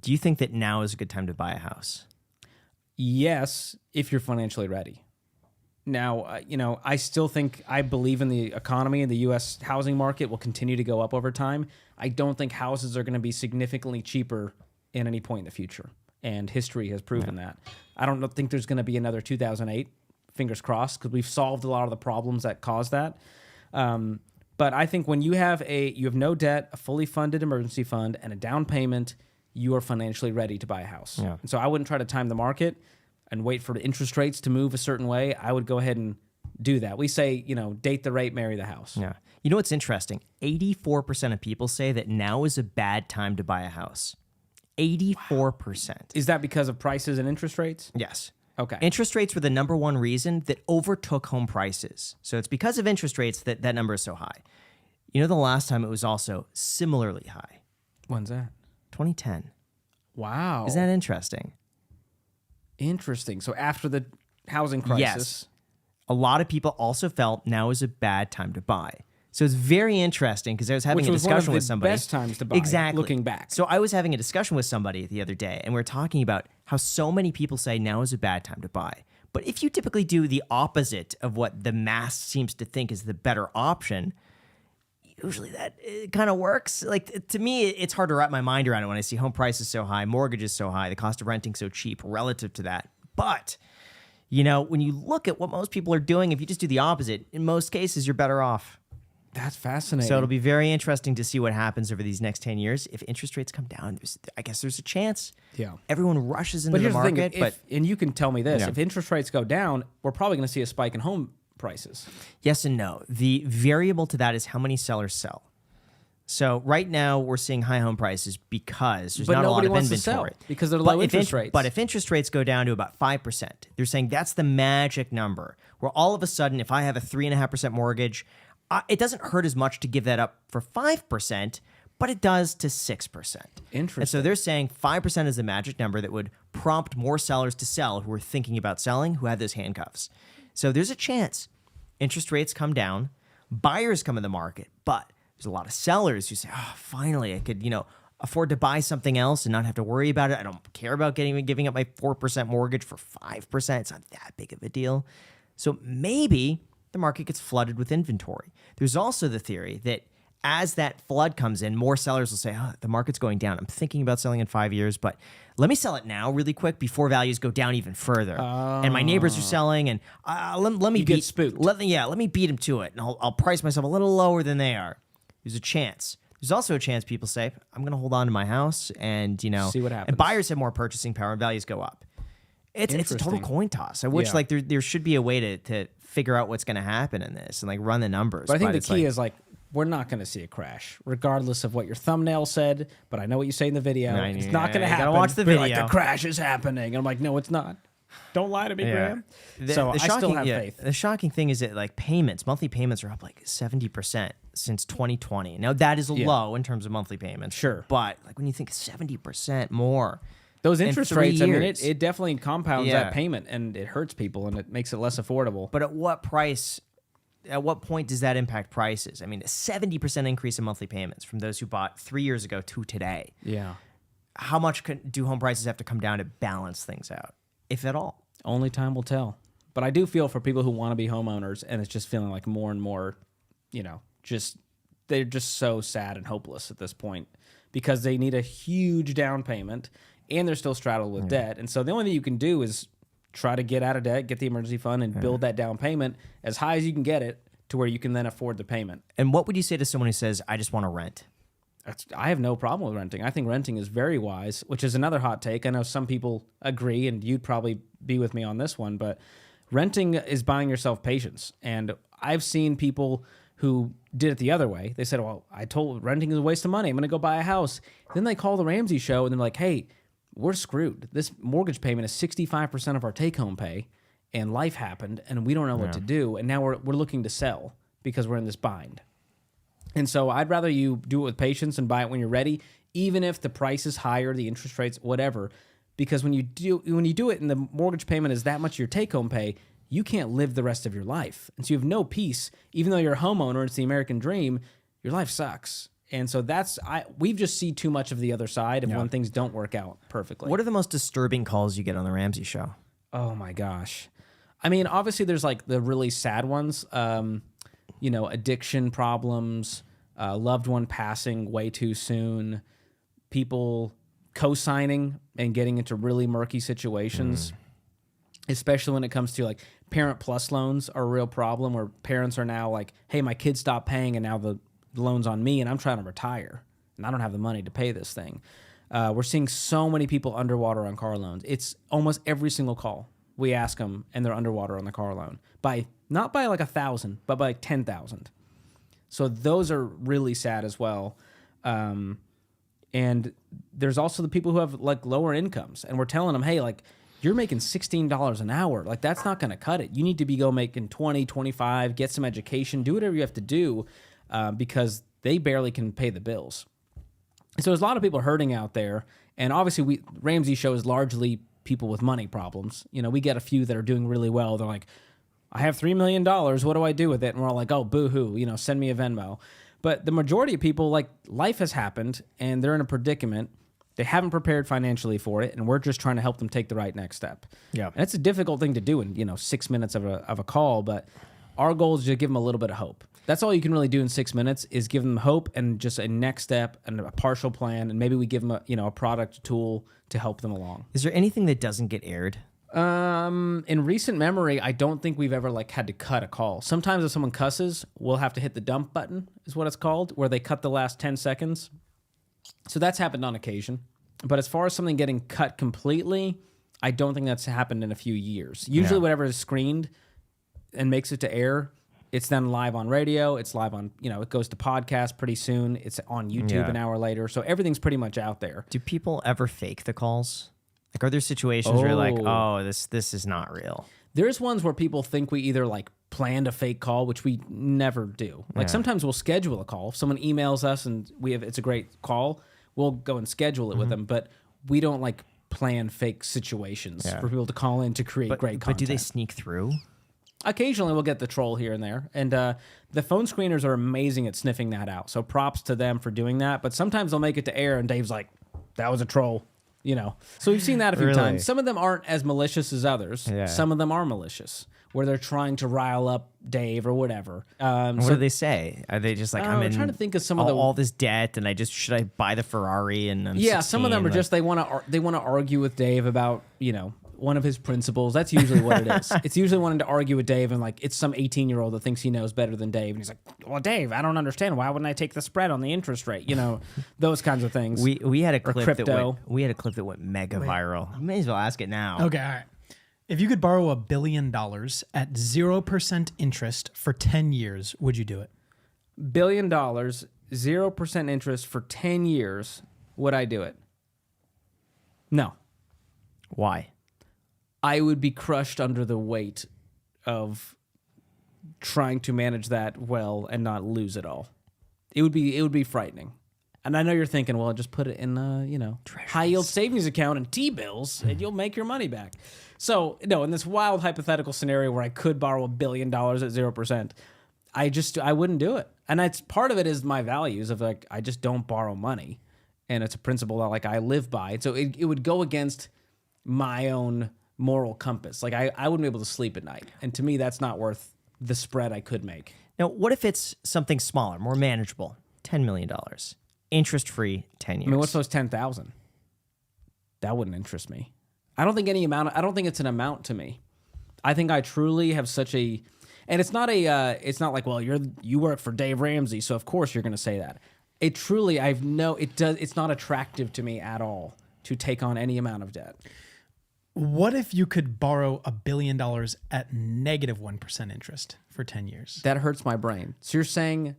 Do you think that now is a good time to buy a house? Yes, if you're financially ready. Now, I still think I believe in the economy and the U.S. housing market will continue to go up over time. I don't think houses are going to be significantly cheaper in any point in the future, and history has proven that. I don't think there's going to be another 2008, fingers crossed, because we've solved a lot of the problems that caused that. But I think when you have no debt, a fully funded emergency fund, and a down payment, you are financially ready to buy a house. Yeah. And so I wouldn't try to time the market and wait for the interest rates to move a certain way. I would go ahead and do that. We say, date the rate, marry the house. Yeah. You know what's interesting? 84% of people say that now is a bad time to buy a house. 84%. Is that because of prices and interest rates? Yes. Okay. Interest rates were the number one reason that overtook home prices. So it's because of interest rates that that number is so high. You know, the last time it was also similarly high. When's that? 2010. Wow. Isn't that interesting? Interesting. So after the housing crisis. Yes. A lot of people also felt now is a bad time to buy. So it's very interesting because I was having a discussion with somebody. Best times to buy. Exactly. Looking back. So I was having a discussion with somebody the other day, and we were talking about how so many people say now is a bad time to buy. But if you typically do the opposite of what the mass seems to think is the better option, usually that kind of works. Like, to me, it's hard to wrap my mind around it when I see home prices so high, mortgages so high, the cost of renting so cheap relative to that. But, when you look at what most people are doing, if you just do the opposite, in most cases, you're better off. That's fascinating. So it'll be very interesting to see what happens over these next 10 years. If interest rates come down, I guess there's a chance. Yeah. Everyone rushes into the here's market. The thing, and you can tell me this, Yeah. if interest rates go down, we're probably going to see a spike in home prices. Yes and no. The variable to that is how many sellers sell. So right now we're seeing high home prices because there's not a lot of inventory. Because they're low interest rates. But if interest rates go down to about 5%, they're saying that's the magic number where all of a sudden, if I have a 3.5% mortgage, it doesn't hurt as much to give that up for 5%, but it does to 6%. Interesting. And so they're saying 5% is the magic number that would prompt more sellers to sell who are thinking about selling, who have those handcuffs. So there's a chance interest rates come down, buyers come in the market, but there's a lot of sellers who say, oh, finally, I could, afford to buy something else and not have to worry about it. I don't care about giving up my 4% mortgage for 5%. It's not that big of a deal. So maybe the market gets flooded with inventory. There's also the theory that as that flood comes in, more sellers will say, oh, the market's going down. I'm thinking about selling in 5 years, but let me sell it now really quick before values go down even further. And my neighbors are selling, and let me get spooked. Let me beat them to it, and I'll price myself a little lower than they are. There's a chance. There's also a chance people say, I'm going to hold on to my house and, see what happens. And buyers have more purchasing power and values go up. It's a total coin toss. I wish there should be a way to figure out what's going to happen in this and run the numbers. But I think the key is we're not going to see a crash, regardless of what your thumbnail said. But I know what you say in the video. It's not going to happen. Gotta watch the They're video. the crash is happening. And I'm like, no, it's not. Don't lie to me, Graham. I still have faith. The shocking thing is that monthly payments are up 70% since 2020. Now that is low in terms of monthly payments. Sure. But when you think 70% more. Those interest rates, years. it definitely compounds that payment, and it hurts people, and it makes it less affordable. But at what price, at what point does that impact prices? I mean, a 70% increase in monthly payments from those who bought 3 years ago to today. Yeah. How much do home prices have to come down to balance things out, if at all? Only time will tell. But I do feel for people who want to be homeowners, and it's just feeling like more and more, they're just so sad and hopeless at this point because they need a huge down payment, and they're still straddled with debt. And so the only thing you can do is try to get out of debt, get the emergency fund, and build that down payment as high as you can get it to where you can then afford the payment. And what would you say to someone who says, I just want to rent? I have no problem with renting. I think renting is very wise, which is another hot take. I know some people agree, and you'd probably be with me on this one, but renting is buying yourself patience. And I've seen people who did it the other way. They said, well, I told renting is a waste of money. I'm going to go buy a house. Then they call the Ramsey show, and they're like, hey, we're screwed. This mortgage payment is 65% of our take-home pay, and life happened, and we don't know what to do. And now we're looking to sell because we're in this bind. And so I'd rather you do it with patience and buy it when you're ready, even if the price is higher, the interest rates, whatever. Because when you do it and the mortgage payment is that much of your take-home pay, you can't live the rest of your life. And so you have no peace. Even though you're a homeowner, it's the American dream, your life sucks. And so we've just see too much of the other side of when things don't work out perfectly. What are the most disturbing calls you get on the Ramsey show? Oh my gosh. I mean, obviously there's like the really sad ones, addiction problems, loved one passing way too soon, people co-signing and getting into really murky situations, especially when it comes to like Parent Plus loans are a real problem where parents are now like, hey, my kid stopped paying and now the loan's on me and I'm trying to retire and I don't have the money to pay this thing. We're seeing so many people underwater on car loans. It's almost every single call we ask them and they're underwater on the car loan not by like 1,000, but by like 10,000. So those are really sad as well. And there's also the people who have like lower incomes and we're telling them, hey, like you're making $16 an hour. Like that's not going to cut it. You need to go making 20, 25, get some education, do whatever you have to do because they barely can pay the bills. And so there's a lot of people hurting out there. And obviously Ramsey show is largely people with money problems. We get a few that are doing really well. They're like, I have $3 million. What do I do with it? And we're all like, oh, boo-hoo, send me a Venmo. But the majority of people, like, life has happened and they're in a predicament. They haven't prepared financially for it, and we're just trying to help them take the right next step. Yeah, and it's a difficult thing to do in 6 minutes of a call, but our goal is to give them a little bit of hope. That's all you can really do in 6 minutes is give them hope and just a next step and a partial plan, and maybe we give them a product, a tool to help them along. Is there anything that doesn't get aired? In recent memory, I don't think we've ever had to cut a call. Sometimes if someone cusses, we'll have to hit the dump button, is what it's called, where they cut the last 10 seconds. So that's happened on occasion. But as far as something getting cut completely, I don't think that's happened in a few years. Usually whatever is screened and makes it to air, it's then live on radio. It's live on, it goes to podcast pretty soon. It's on YouTube an hour later. So everything's pretty much out there. Do people ever fake the calls? Like, are there situations where you're like, oh, this is not real? There's ones where people think we either like planned a fake call, which we never do. Like sometimes we'll schedule a call. If someone emails us and it's a great call, we'll go and schedule it with them. But we don't like plan fake situations for people to call in to create great content. But do they sneak through? Occasionally we'll get the troll here and there. And the phone screeners are amazing at sniffing that out. So props to them for doing that. But sometimes they'll make it to air and Dave's like, that was a troll. So we've seen that a few times. Some of them aren't as malicious as others. Yeah. Some of them are malicious, where they're trying to rile up Dave or whatever. What do they say? Are they just like, I'm trying to think of some of the all this debt, and should I buy the Ferrari? And I'm 16, some of them are just they want to argue with Dave about one of his principles. That's usually what it is. It's usually wanting to argue with Dave, and like it's some 18-year-old that thinks he knows better than Dave, and he's like, well, Dave, I don't understand. Why wouldn't I take the spread on the interest rate? Those kinds of things. We had a clip that went mega viral. You may as well ask it now. Okay, all right. If you could borrow $1 billion at 0% interest for 10 years, would you do it? $1 billion, 0% interest for 10 years, would I do it? No. Why? I would be crushed under the weight of trying to manage that well and not lose it all. It would be frightening. And I know you're thinking, well, just put it in high yield savings account and T-bills and you'll make your money back. So, no, in this wild hypothetical scenario where I could borrow $1 billion at 0%, I wouldn't do it. And it's part of it is my values of like I just don't borrow money. And it's a principle that like I live by. So it would go against my own moral compass. Like I wouldn't be able to sleep at night. And to me, that's not worth the spread I could make. Now, what if it's something smaller, more manageable? $10 million. Interest-free, 10 years. I mean, what's those 10,000? That wouldn't interest me. I don't think it's an amount to me. I think I truly have such a, and it's not like, well, you work for Dave Ramsey, so of course you're going to say that. It truly, it's not attractive to me at all to take on any amount of debt. What if you could borrow $1 billion at negative 1% interest for 10 years? That hurts my brain. So you're saying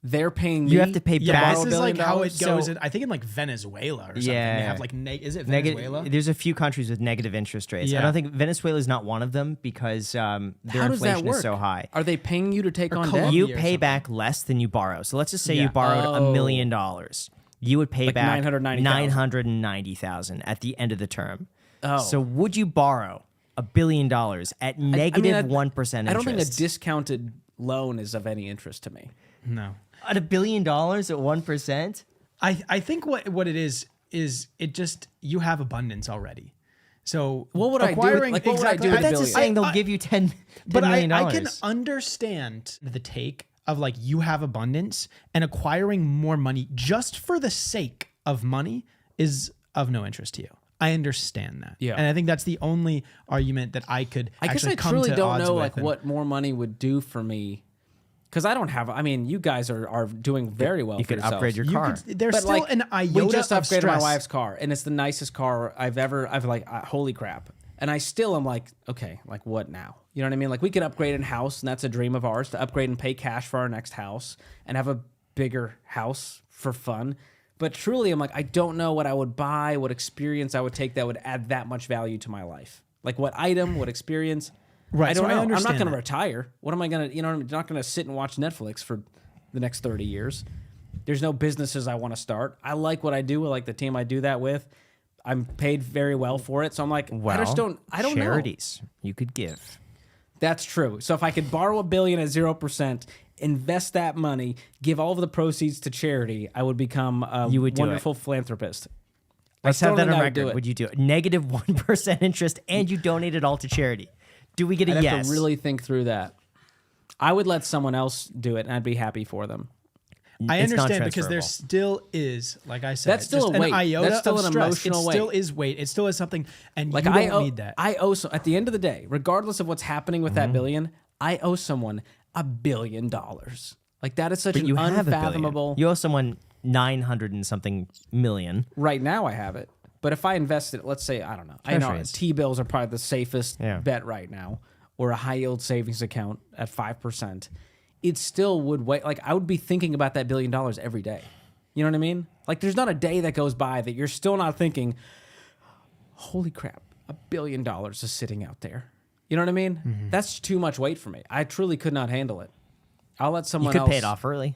they're paying me? You have to pay back. This is like how it goes. I think in like Venezuela or something. Yeah. They have like, is it Venezuela? There's a few countries with negative interest rates. Yeah. I don't think Venezuela is not one of them because their inflation is so high. Are they paying you to take on debt? You pay back less than you borrow. So let's just say you borrowed $1 million. You would pay back $990,000 at the end of the term. Oh. So would you borrow $1 billion at negative 1% interest? I don't think a discounted loan is of any interest to me. No. At $1 billion at 1%? I think what it is it just you have abundance already. So What would I do with- acquiring like, what would I do exactly, with But that's just saying they'll give you $10 but million. I can understand the take of like you have abundance and acquiring more money just for the sake of money is of no interest to you. I understand that. Yeah. And I think that's the only argument that I could I guess actually I come truly to don't odds know with. like what more money would do for me. Because I don't have, I mean, you guys are doing very well You for could yourselves. upgrade your You car. could, there's But still like, an iota we just of upgraded stress. my wife's car, and it's the nicest car I've like, holy crap. And I still am like, okay, like what now? You know what I mean? Like we could upgrade in house, and that's a dream of ours to upgrade and pay cash for our next house and have a bigger house for fun. But truly, I'm like, I don't know what I would buy, what experience I would take that would add that much value to my life. Like what item, what experience. Right, I don't so I know. I'm not understand going to that. retire. What am I going to, I'm not going to sit and watch Netflix for the next 30 years. There's no businesses I want to start. I like what I do. I like the team I do that with. I'm paid very well for it. So I'm like, I just don't know. Charities you could give. That's true. So if I could borrow $1 billion at 0%, invest that money, give all of the proceeds to charity, I would become a You would do wonderful philanthropist. Let's still have that think on I would do record. it. Would you do it? Negative 1% interest and you donate it all to charity. Do we get a I'd have yes? to really think through that. I would let someone else do it, and I'd be happy for them. I It's understand because there non-transferable. still is, like I said, That's still just a weight. an iota That's still of an stress. emotional it weight. still is weight. It still is something, and Like you I don't owe, need that. I owe. At the end of the day, regardless of what's happening with that billion, I owe someone $1 billion. Like that is such But an you have $1 billion. unfathomable. You owe someone 900 and something million. Right now, I have it. But if I invested, let's say, I don't know. I know Treasuries. T-bills are probably the safest Yeah. bet right now, or a high yield savings account at 5%. It still would wait. Like I would be thinking about that $1 billion every day. You know what I mean? Like there's not a day that goes by that you're still not thinking, holy crap, $1 billion is sitting out there. You know what I mean? Mm-hmm. That's too much weight for me. I truly could not handle it. I'll let You someone could else. pay it off early.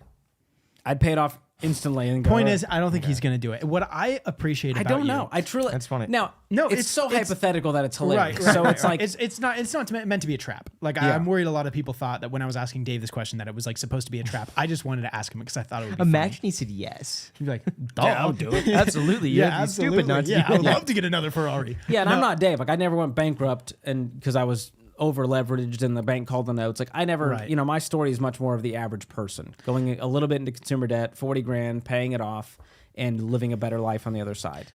I'd pay it off instantly. And go, Point "Oh, is, I don't think he's going to do it. What I appreciate I about don't you, know. I truly. That's funny. Now, No, it's it's- so it's- hypothetical that it's hilarious. Right, So right, it's right. like it's not meant to be a trap. Like Yeah. I'm worried a lot of people thought that when I was asking Dave this question that it was like supposed to be a trap. I just wanted to ask him because I thought it would be Imagine he said yes. funny. He'd be like, Yeah, I'll do it. Absolutely. Yeah, You'd be absolutely. stupid not to yeah, do I would that. love to get another Ferrari. yeah, and No, I'm not Dave. Like I never went bankrupt, and because I was over leveraged and the bank called the notes. Like I never, Right. my story is much more of the average person going a little bit into consumer debt, 40 grand, paying it off, and living a better life on the other side.